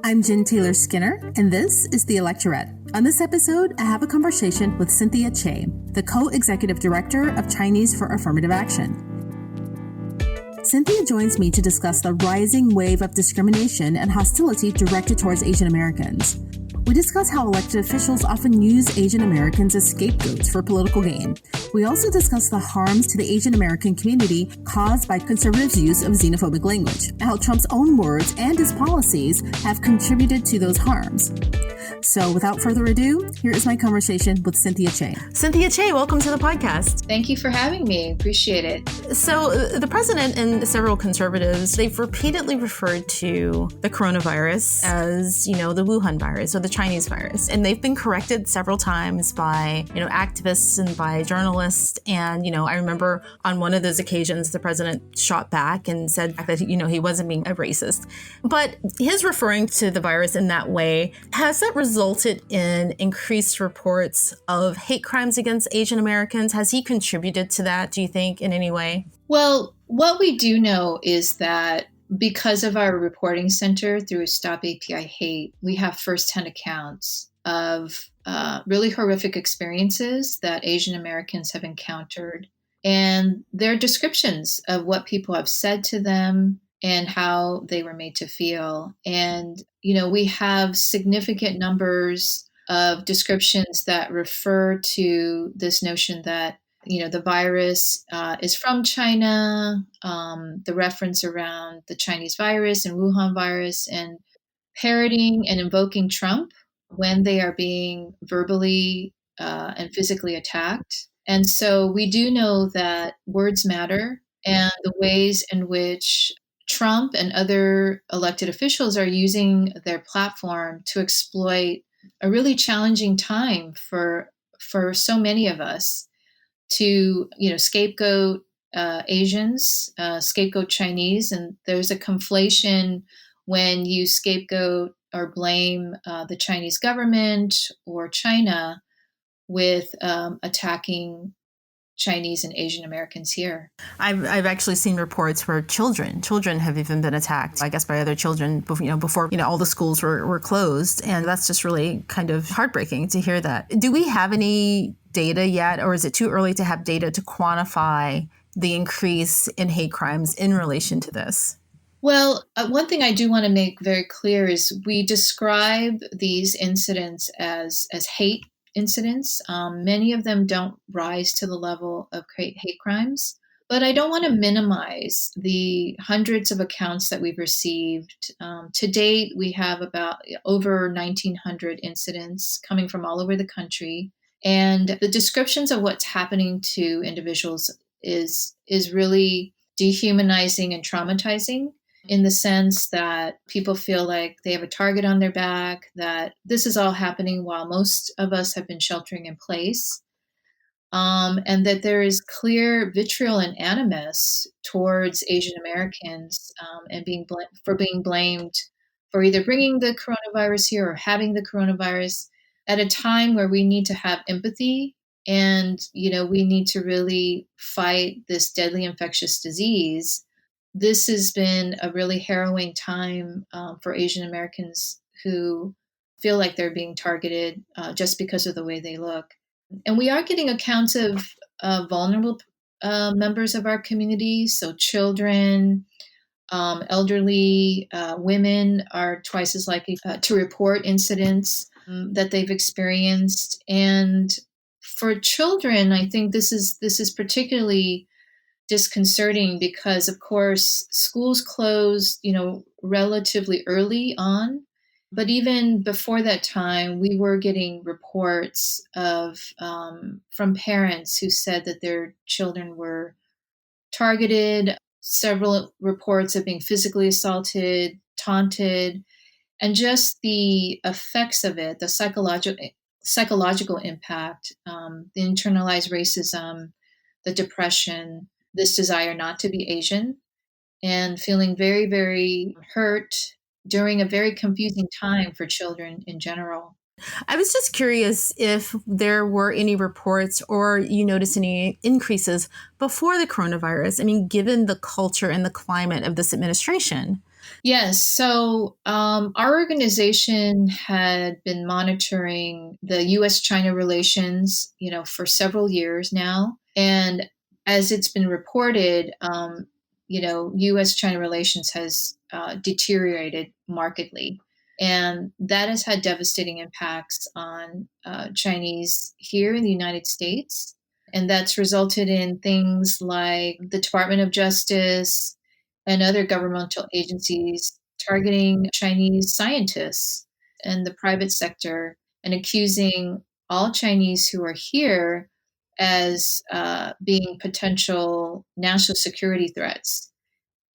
I'm Jen Taylor Skinner, and this is the Electorette. On this episode, I have a conversation with Cynthia Choi, the co-executive director of Chinese for Affirmative Action. Cynthia joins me to discuss the rising wave of discrimination and hostility directed towards Asian Americans. We discuss how elected officials often use Asian Americans as scapegoats for political gain. We also discuss the harms to the Asian American community caused by conservatives' use of xenophobic language, and how Trump's own words and his policies have contributed to those harms. So without further ado, here is my conversation with Cynthia Choi. Cynthia Choi, welcome to the podcast. Thank you for having me. Appreciate it. So the president and several conservatives, they've repeatedly referred to the coronavirus as, the Wuhan virus or the Chinese virus. And they've been corrected several times by, activists and by journalists. And, I remember on one of those occasions, the president shot back and said that, he wasn't being a racist. But his referring to the virus in that way, has that resulted in increased reports of hate crimes against Asian Americans? Has he contributed to that, do you think, in any way? Well, what we do know is that because of our reporting center through Stop API Hate, we have firsthand accounts of really horrific experiences that Asian Americans have encountered. And their descriptions of what people have said to them and how they were made to feel. And, we have significant numbers of descriptions that refer to this notion that, the virus is from China, the reference around the Chinese virus and Wuhan virus, and parroting and invoking Trump when they are being verbally and physically attacked. And so we do know that words matter, and the ways in which Trump and other elected officials are using their platform to exploit a really challenging time for so many of us to, scapegoat Asians, scapegoat Chinese. And there's a conflation when you scapegoat or blame the Chinese government or China with attacking Chinese and Asian Americans here. I've actually seen reports where children have even been attacked, I guess, by other children, before all the schools were closed. And that's just really kind of heartbreaking to hear that. Do we have any data yet, or is it too early to have data to quantify the increase in hate crimes in relation to this? Well, one thing I do want to make very clear is we describe these incidents as hate incidents. Many of them don't rise to the level of hate crimes, but I don't want to minimize the hundreds of accounts that we've received. To date, we have about over 1,900 incidents coming from all over the country. And the descriptions of what's happening to individuals is really dehumanizing and traumatizing, in the sense that people feel like they have a target on their back, that this is all happening while most of us have been sheltering in place, and that there is clear vitriol and animus towards Asian Americans and being blamed for either bringing the coronavirus here or having the coronavirus at a time where we need to have empathy and, we need to really fight this deadly infectious disease. This has been a really harrowing time for Asian Americans who feel like they're being targeted just because of the way they look. And we are getting accounts of vulnerable members of our community. So children, elderly, women are twice as likely to report incidents that they've experienced. And for children, I think this is particularly disconcerting because, of course, schools closed, relatively early on. But even before that time, we were getting reports from parents who said that their children were targeted, several reports of being physically assaulted, taunted, and just the effects of it, the psychological impact, the internalized racism, the depression, this desire not to be Asian, and feeling very, very hurt during a very confusing time for children in general. I was just curious if there were any reports or you noticed any increases before the coronavirus. I mean, given the culture and the climate of this administration, Yes. So our organization had been monitoring the U.S.-China relations, for several years now. And as it's been reported, U.S.-China relations has deteriorated markedly. And that has had devastating impacts on Chinese here in the United States. And that's resulted in things like the Department of Justice and other governmental agencies targeting Chinese scientists and the private sector and accusing all Chinese who are here as being potential national security threats.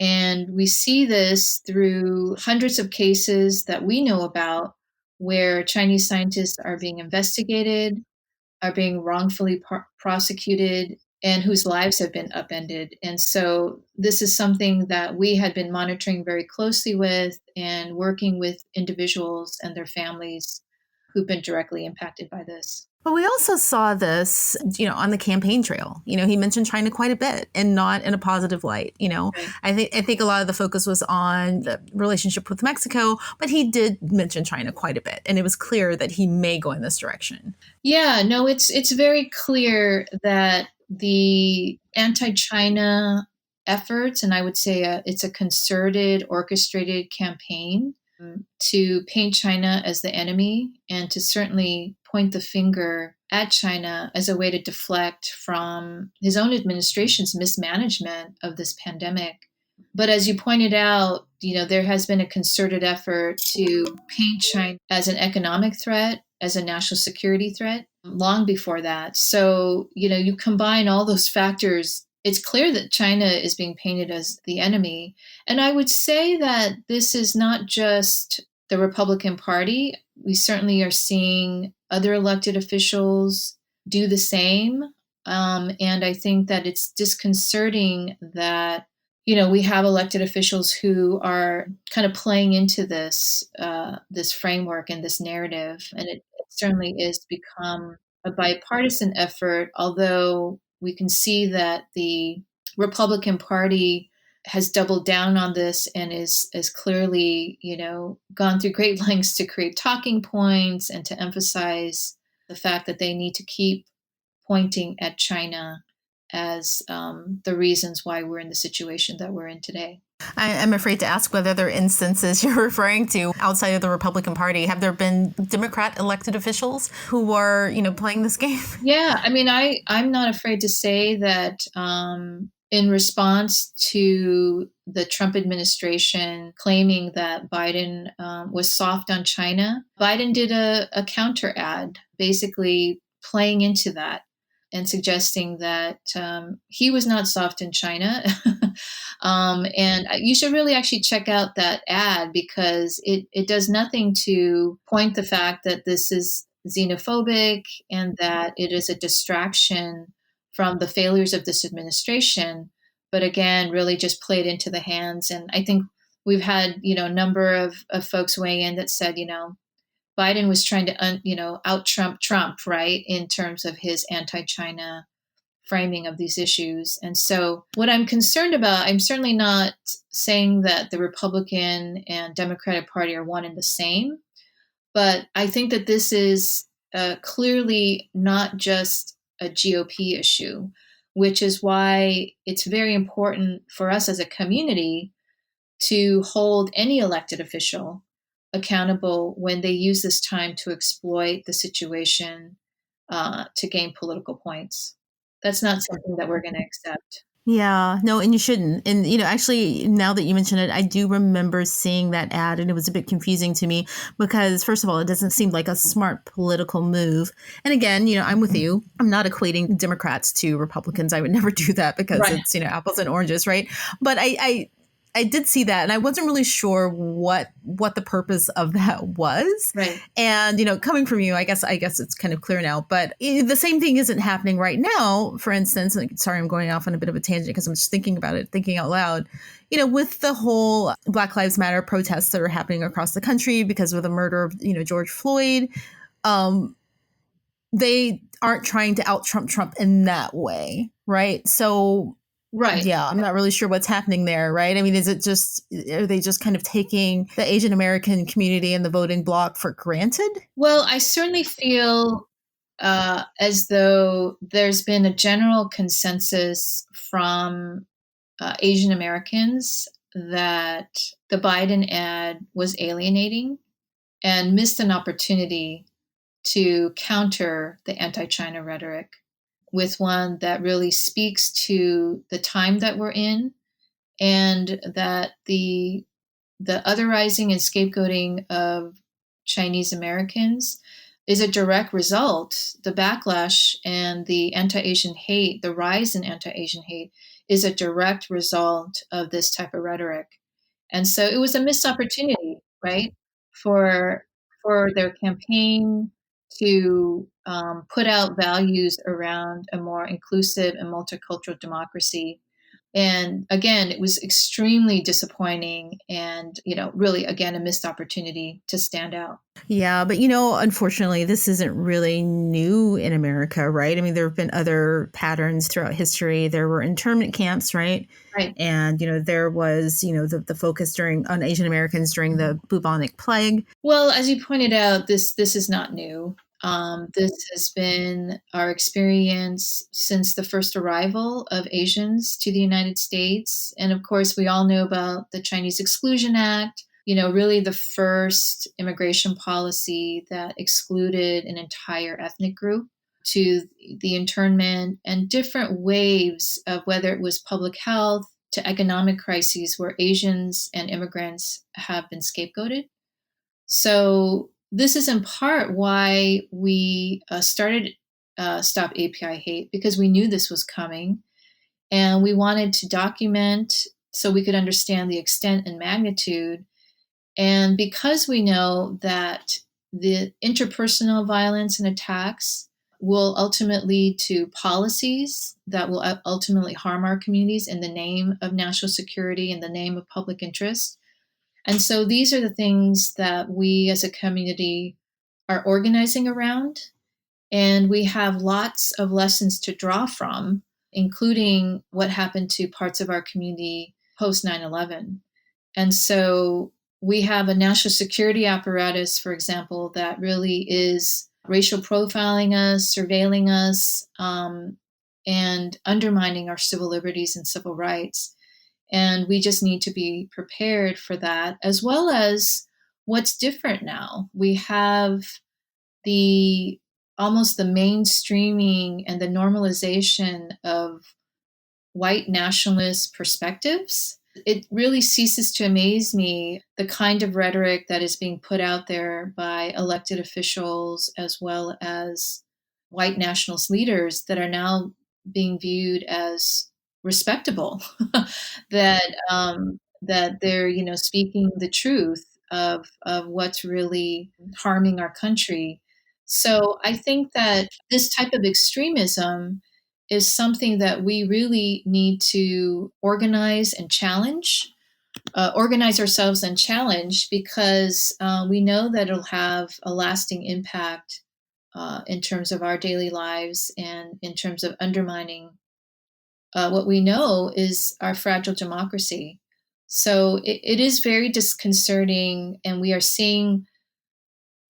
And we see this through hundreds of cases that we know about where Chinese scientists are being investigated, are being wrongfully prosecuted, and whose lives have been upended. And so this is something that we had been monitoring very closely with and working with individuals and their families who've been directly impacted by this. But we also saw this, on the campaign trail. He mentioned China quite a bit and not in a positive light. Right. I think a lot of the focus was on the relationship with Mexico, but he did mention China quite a bit. And it was clear that he may go in this direction. Yeah, no, it's very clear that the anti-China efforts, and I would say it's a concerted, orchestrated campaign to paint China as the enemy and to certainly point the finger at China as a way to deflect from his own administration's mismanagement of this pandemic. But as you pointed out, there has been a concerted effort to paint China as an economic threat, as a national security threat, long before that. So, you combine all those factors, it's clear that China is being painted as the enemy. And I would say that this is not just the Republican Party. We certainly are seeing other elected officials do the same. And I think that it's disconcerting that we have elected officials who are kind of playing into this this framework and this narrative, and it certainly is become a bipartisan effort. Although we can see that the Republican Party has doubled down on this and is clearly, gone through great lengths to create talking points and to emphasize the fact that they need to keep pointing at China as the reasons why we're in the situation that we're in today. I'm afraid to ask whether there are instances you're referring to outside of the Republican Party. Have there been Democrat elected officials who are, playing this game? Yeah, I mean, I'm not afraid to say that in response to the Trump administration claiming that Biden was soft on China, Biden did a counter ad, basically playing into that and suggesting that he was not soft in China. And you should really actually check out that ad because it does nothing to point the fact that this is xenophobic and that it is a distraction from the failures of this administration. But again, really just played into the hands. And I think we've had, a number of folks weigh in that said, Biden was trying to, out-Trump Trump, right, in terms of his anti-China framing of these issues. And so what I'm concerned about, I'm certainly not saying that the Republican and Democratic Party are one and the same, but I think that this is clearly not just a GOP issue, which is why it's very important for us as a community to hold any elected official accountable when they use this time to exploit the situation to gain political points. That's not something that we're going to accept. Yeah, no, and you shouldn't. And, actually, now that you mention it, I do remember seeing that ad and it was a bit confusing to me because, first of all, it doesn't seem like a smart political move. And again, I'm with you. I'm not equating Democrats to Republicans. I would never do that because Right. it's, apples and oranges, right? But I did see that and I wasn't really sure what the purpose of that was. Right. And, coming from you, I guess it's kind of clear now. But the same thing isn't happening right now. For instance, sorry, I'm going off on a bit of a tangent because I'm just thinking about it, thinking out loud, with the whole Black Lives Matter protests that are happening across the country because of the murder of, George Floyd. They aren't trying to out-Trump Trump in that way. Right. So Right. Yeah, I'm not really sure what's happening there, right? I mean, are they just kind of taking the Asian American community and the voting bloc for granted? Well, I certainly feel as though there's been a general consensus from Asian Americans that the Biden ad was alienating and missed an opportunity to counter the anti-China rhetoric with one that really speaks to the time that we're in, and that the otherizing and scapegoating of Chinese Americans is a direct result. The backlash and the anti-Asian hate, the rise in anti-Asian hate, is a direct result of this type of rhetoric. And so it was a missed opportunity, right, for their campaign to put out values around a more inclusive and multicultural democracy. And again, it was extremely disappointing and, really, again, a missed opportunity to stand out. Yeah, but unfortunately, this isn't really new in America, right? I mean, there have been other patterns throughout history. There were internment camps, right? Right. And there was the focus on Asian Americans during the bubonic plague. Well, as you pointed out, this is not new. This has been our experience since the first arrival of Asians to the United States. And of course, we all know about the Chinese Exclusion Act, really the first immigration policy that excluded an entire ethnic group, to the internment and different waves of whether it was public health to economic crises where Asians and immigrants have been scapegoated. So this is in part why we started Stop API Hate, because we knew this was coming and we wanted to document so we could understand the extent and magnitude. And because we know that the interpersonal violence and attacks will ultimately lead to policies that will ultimately harm our communities in the name of national security, in the name of public interest. And so these are the things that we as a community are organizing around. And we have lots of lessons to draw from, including what happened to parts of our community post 9/11. And so we have a national security apparatus, for example, that really is racial profiling us, surveilling us, and undermining our civil liberties and civil rights. And we just need to be prepared for that, as well as what's different now. We have the almost the mainstreaming and the normalization of white nationalist perspectives. It really ceases to amaze me the kind of rhetoric that is being put out there by elected officials as well as white nationalist leaders that are now being viewed as respectable, that they're speaking the truth of what's really harming our country. So I think that this type of extremism is something that we really need to organize and challenge, organize ourselves and challenge, because we know that it'll have a lasting impact in terms of our daily lives and in terms of undermining what we know is our fragile democracy. So it is very disconcerting, and we are seeing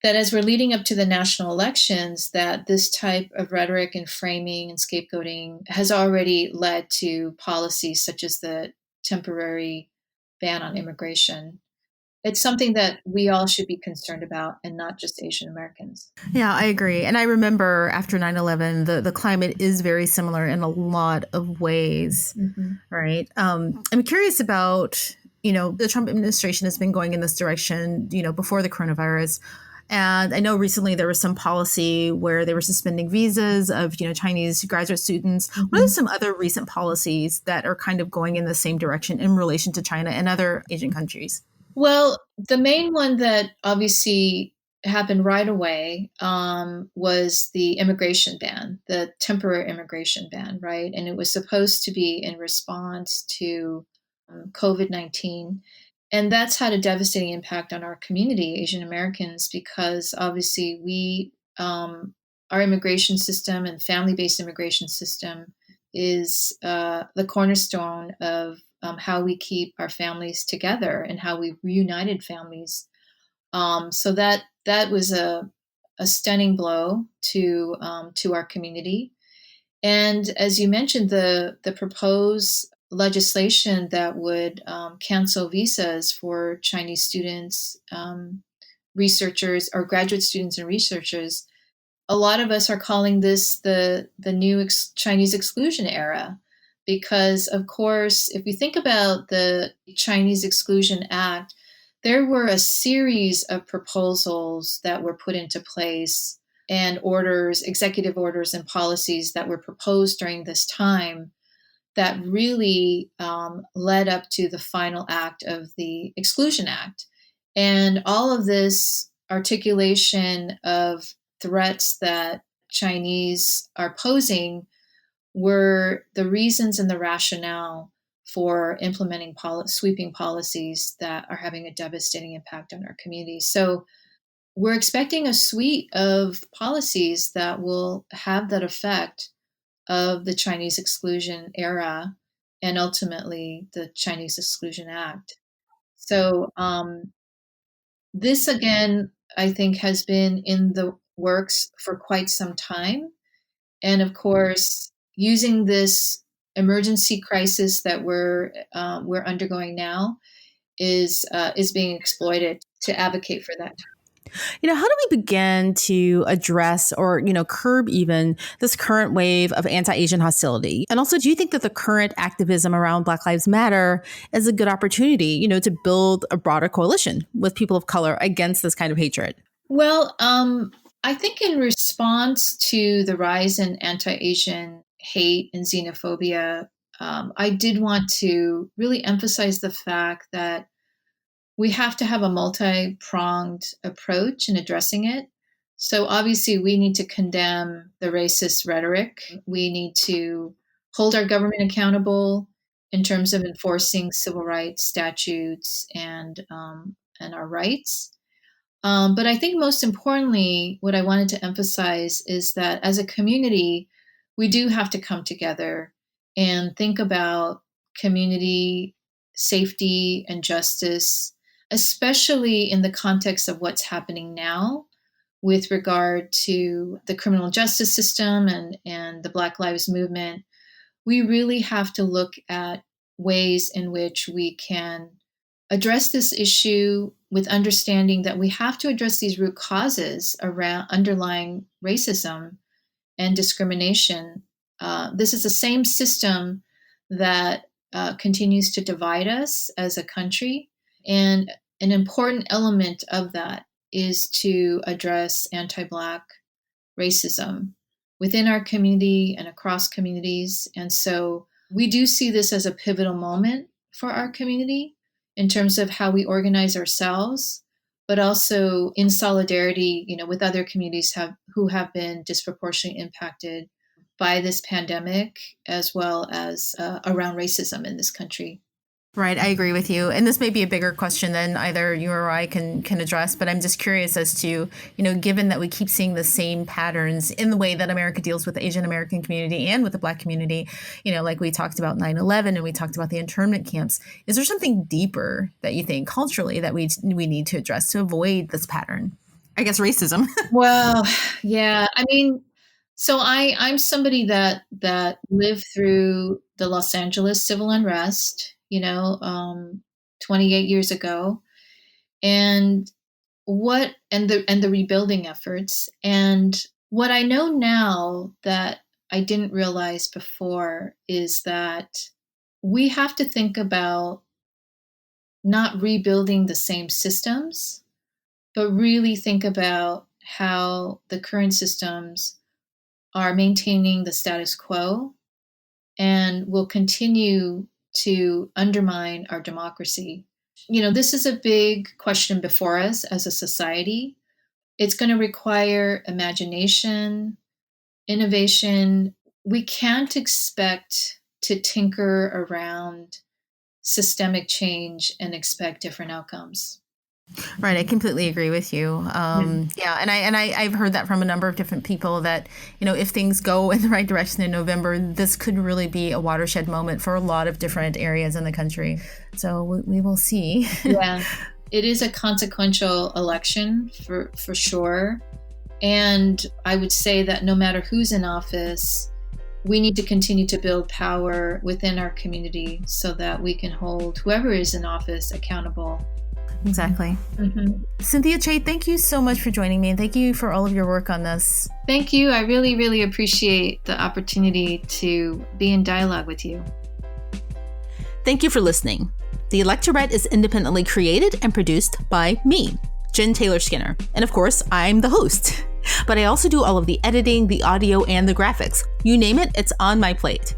that as we're leading up to the national elections, that this type of rhetoric and framing and scapegoating has already led to policies such as the temporary ban on immigration. It's something that we all should be concerned about, and not just Asian Americans. Yeah, I agree. And I remember after 9/11, the climate is very similar in a lot of ways, right? I'm curious about, the Trump administration has been going in this direction, before the coronavirus. And I know recently there was some policy where they were suspending visas of, Chinese graduate students. What are some other recent policies that are kind of going in the same direction in relation to China and other Asian countries? Well, the main one that obviously happened right away was the immigration ban, the temporary immigration ban, right? And it was supposed to be in response to COVID-19. And that's had a devastating impact on our community, Asian Americans, because obviously our immigration system and family-based immigration system is the cornerstone of how we keep our families together and how we reunited families. So that was a stunning blow to our community. And as you mentioned, the proposed legislation that would cancel visas for Chinese students, researchers, or graduate students and researchers, a lot of us are calling this the new Chinese exclusion era, because of course, if you think about the Chinese Exclusion Act, there were a series of proposals that were put into place and orders, executive orders and policies that were proposed during this time that really led up to the final act of the Exclusion Act. And all of this articulation of threats that Chinese are posing were the reasons and the rationale for implementing sweeping policies that are having a devastating impact on our communities. So we're expecting a suite of policies that will have that effect of the Chinese exclusion era and ultimately the Chinese Exclusion Act. So this again, I think, has been in the works for quite some time. And of course, using this emergency crisis that we're undergoing now is being exploited to advocate for that. How do we begin to address or, curb even this current wave of anti-Asian hostility? And also, do you think that the current activism around Black Lives Matter is a good opportunity, to build a broader coalition with people of color against this kind of hatred? Well, I think in response to the rise in anti-Asian hate and xenophobia, I did want to really emphasize the fact that we have to have a multi-pronged approach in addressing it. So obviously, we need to condemn the racist rhetoric. We need to hold our government accountable in terms of enforcing civil rights statutes and our rights. But I think most importantly, what I wanted to emphasize is that as a community, we do have to come together and think about community safety and justice, especially in the context of what's happening now with regard to the criminal justice system and the Black Lives Movement. We really have to look at ways in which we can address this issue with understanding that we have to address these root causes around underlying racism and discrimination. This is the same system that continues to divide us as a country. And an important element of that is to address anti-Black racism within our community and across communities. And so we do see this as a pivotal moment for our community in terms of how we organize ourselves, but also in solidarity, with other communities who have been disproportionately impacted by this pandemic, as well as around racism in this country. Right, I agree with you. And this may be a bigger question than either you or I can address, but I'm just curious as to, given that we keep seeing the same patterns in the way that America deals with the Asian American community and with the Black community, like we talked about 9/11 and we talked about the internment camps, is there something deeper that you think culturally that we need to address to avoid this pattern? I guess racism. Well, yeah. I mean, so I'm somebody that lived through the Los Angeles civil unrest, 28 years ago, and the rebuilding efforts. And what I know now that I didn't realize before is that we have to think about not rebuilding the same systems, but really think about how the current systems are maintaining the status quo and will continue to undermine our democracy. This is a big question before us as a society. It's going to require imagination, innovation. We can't expect to tinker around systemic change and expect different outcomes. Right. I completely agree with you. Yeah. And I've heard that from a number of different people that, if things go in the right direction in November, this could really be a watershed moment for a lot of different areas in the country. So we will see. Yeah, it is a consequential election for sure. And I would say that no matter who's in office, we need to continue to build power within our community so that we can hold whoever is in office accountable. Exactly. Mm-hmm. Cynthia Choi, thank you so much for joining me, and thank you for all of your work on this. Thank you. I really, really appreciate the opportunity to be in dialogue with you. Thank you for listening. The Electorette is independently created and produced by me, Jen Taylor Skinner. And of course, I'm the host. But I also do all of the editing, the audio, and the graphics. You name it, it's on my plate.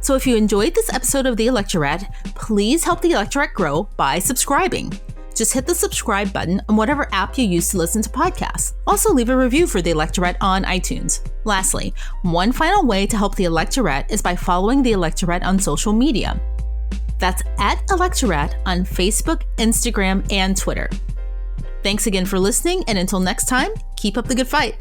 So if you enjoyed this episode of the Electorette, please help the Electorette grow by subscribing. Just hit the subscribe button on whatever app you use to listen to podcasts. Also, leave a review for the Electorette on iTunes. Lastly, one final way to help the Electorette is by following the Electorette on social media. That's @Electorette on Facebook, Instagram, and Twitter. Thanks again for listening, and until next time, keep up the good fight.